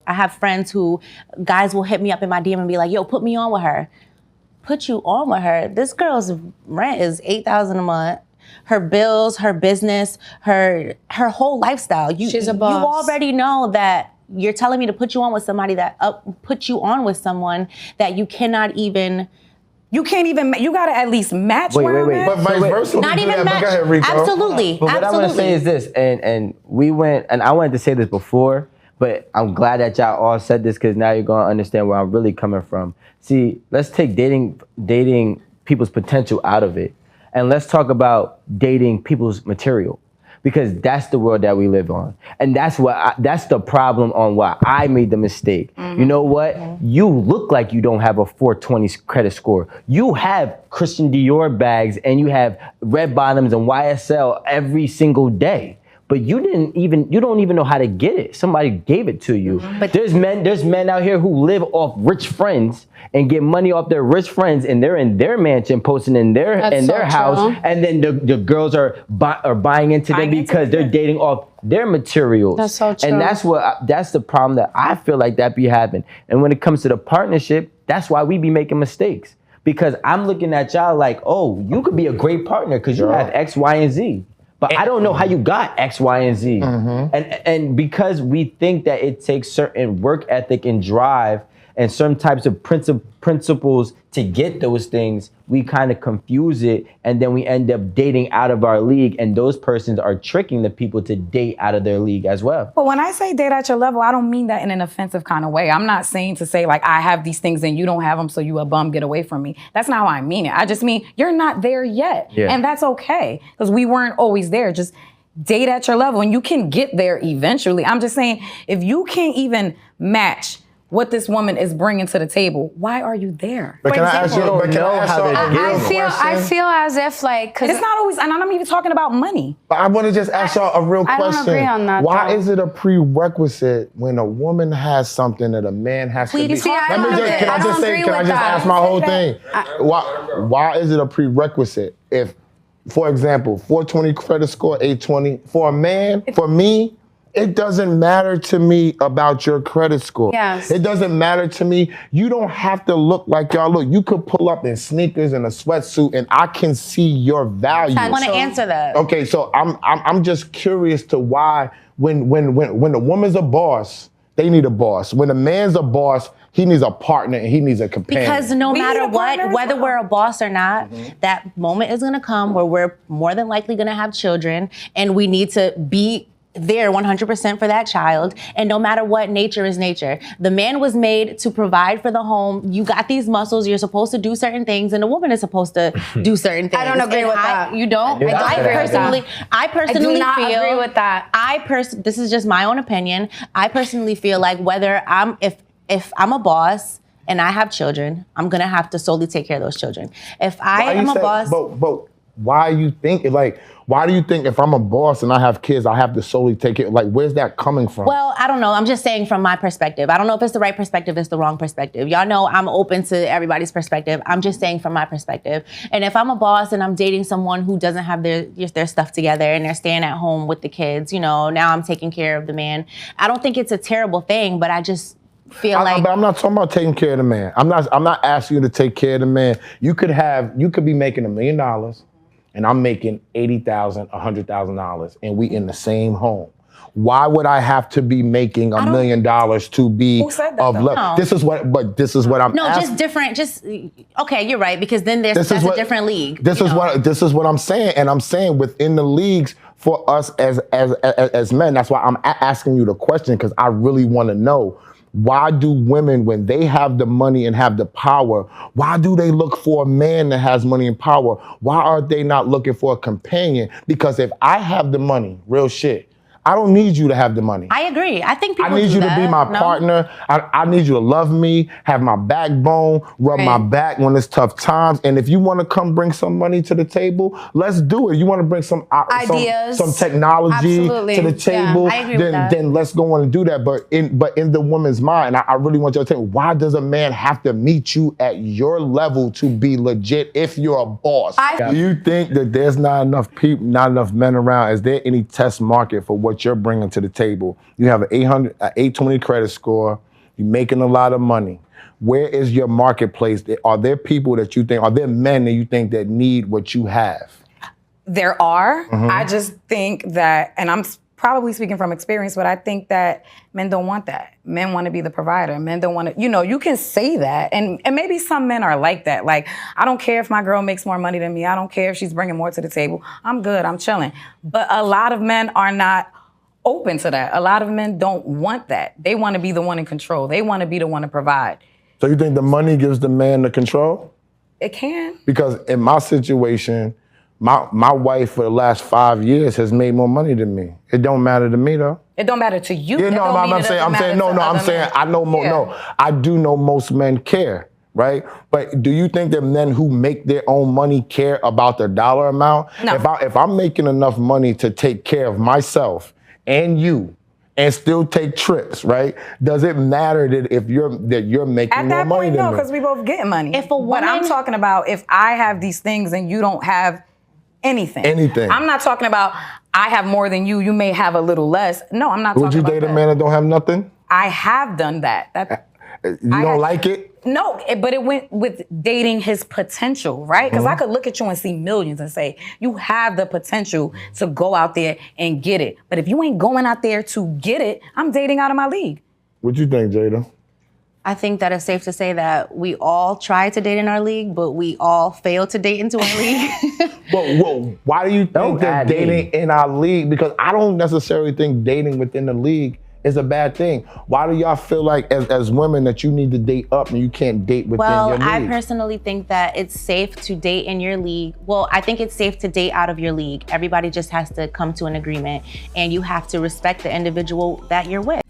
I have friends who, guys will hit me up in my DM and be like, yo, put me on with her. Put you on with her? This girl's rent is $8,000 a month. Her bills, her business, her whole lifestyle. She's a boss. You already know that you're telling me to put you on with somebody that put you on with someone that you cannot even. You can't even. You gotta at least match. Wait. But vice versa. Not even match. Go ahead, Rico. Absolutely. But what I want to say is this, and we went, and I wanted to say this before, but I'm glad that y'all all said this because now you're gonna understand where I'm really coming from. See, let's take dating people's potential out of it, and let's talk about dating people's material. Because that's the world that we live on. And that's that's the problem on why I made the mistake. Mm-hmm. You know what? Mm-hmm. You look like you don't have a 420 credit score. You have Christian Dior bags and you have red bottoms and YSL every single day. But you don't even know how to get it. Somebody gave it to you. Mm-hmm. But there's men out here who live off rich friends and get money off their rich friends, and they're in their mansion posting in their house, and then the girls are buying into them because they're dating off their materials. That's so true. And that's the problem that I feel like that be happening. And when it comes to the partnership, that's why we be making mistakes. Because I'm looking at y'all like, oh, you could be a great partner because you have X, Y, and Z. But I don't know how you got X, Y, and Z. Mm-hmm. And because we think that it takes certain work ethic and drive and certain types of principles to get those things, we kind of confuse it, and then we end up dating out of our league, and those persons are tricking the people to date out of their league as well. But when I say date at your level, I don't mean that in an offensive kind of way. I'm not saying to say like, I have these things and you don't have them, so you a bum, get away from me. That's not how I mean it. I just mean you're not there yet. Yeah. And that's okay, because we weren't always there. Just date at your level, and you can get there eventually. I'm just saying, if you can't even match what this woman is bringing to the table, why are you there? But can I ask you I feel as if like, cause it's not always, and I'm not even talking about money. But I want to just ask y'all a real question. I don't agree on that. Why is it a prerequisite when a woman has something that a man has to be? Can I just ask my whole thing? Why is it a prerequisite if, for example, 420 credit score, 820 for a man, for me? It doesn't matter to me about your credit score. Yes. It doesn't matter to me. You don't have to look like y'all look. You could pull up in sneakers and a sweatsuit and I can see your value. I want to answer that. Okay, so I'm just curious to why when a woman's a boss, they need a boss. When a man's a boss, he needs a partner and he needs a companion. Because no matter what, whether we're a boss or not, that moment is gonna come where we're more than likely gonna have children, and we need to be there 100% for that child. And no matter what, nature is nature. The man was made to provide for the home. You got these muscles. You're supposed to do certain things, and the woman is supposed to do certain things. I don't agree with that. You don't? I personally do not feel, agree with that. This is just my own opinion. I personally feel like if I'm a boss and I have children, I'm gonna have to solely take care of those children. If I am a boss, but why you think like? Why do you think if I'm a boss and I have kids, I have to solely take it? Like, where's that coming from? Well, I don't know. I'm just saying from my perspective. I don't know if it's the right perspective, it's the wrong perspective. Y'all know I'm open to everybody's perspective. I'm just saying from my perspective. And if I'm a boss and I'm dating someone who doesn't have their stuff together and they're staying at home with the kids, now I'm taking care of the man. I don't think it's a terrible thing, but I just feel like. But I'm not talking about taking care of the man. I'm not asking you to take care of the man. You could be making $1 million. And I'm making $80,000, $100,000, and we in the same home. Why would I have to be making $1 million to be of love? No. This is what I'm. No, just different. Okay, you're right, because then that's a different league. This is what I'm saying, and I'm saying within the leagues for us as men. That's why I'm asking you the question, because I really want to know. Why do women, when they have the money and have the power, why do they look for a man that has money and power? Why are they not looking for a companion? Because if I have the money, real shit, I don't need you to have the money. I agree. I think people I need you to be my partner. I need you to love me, have my backbone, rub my back when it's tough times. And if you want to come bring some money to the table, let's do it. You want to bring some ideas, some technology to the table, then let's go on and do that. But in the woman's mind, I really want you to tell me, why does a man have to meet you at your level to be legit if you're a boss? Do you think that there's not enough men around? Is there any test market for what what you're bringing to the table. You have an 820 credit score. You're making a lot of money. Where is your marketplace? Are there people that you think, are there men that you think that need what you have? There are. I just think that, and I'm probably speaking from experience, but I think that men don't want that. Men want to be the provider. Men don't want to, you can say that. And maybe some men are like that. Like, I don't care if my girl makes more money than me. I don't care if she's bringing more to the table. I'm good. I'm chilling. But a lot of men are not open to that. A lot of men don't want that. They want to be the one in control. They want to be the one to provide. So you think the money gives the man the control? It can. Because in my situation, my wife for the last 5 years has made more money than me. It don't matter to me though. It don't matter to you. Yeah, no, I'm saying I know more. No, I do know most men care, right? But do you think that men who make their own money care about their dollar amount? No. If I'm making enough money to take care of myself and you, and still take trips, right? Does it matter that you're making at more that money point, than no, me? because we both getting money. If a But I'm woman- talking about if I have these things and you don't have anything. Anything. I'm not talking about I have more than you. You may have a little less. No, I'm not Would talking you about date that. a man that don't have nothing? I have done that. You don't like it? No, but it went with dating his potential, right? Because I could look at you and see millions and say, you have the potential to go out there and get it. But if you ain't going out there to get it, I'm dating out of my league. What you think, Jada? I think that it's safe to say that we all try to date in our league, but we all fail to date into our league. Well, why do you think that dating in our league? Because I don't necessarily think dating within the league is a bad thing. Why do y'all feel like as women that you need to date up and you can't date within your league? I personally think that it's safe to date in your league. Well, I think it's safe to date out of your league. Everybody just has to come to an agreement, and you have to respect the individual that you're with.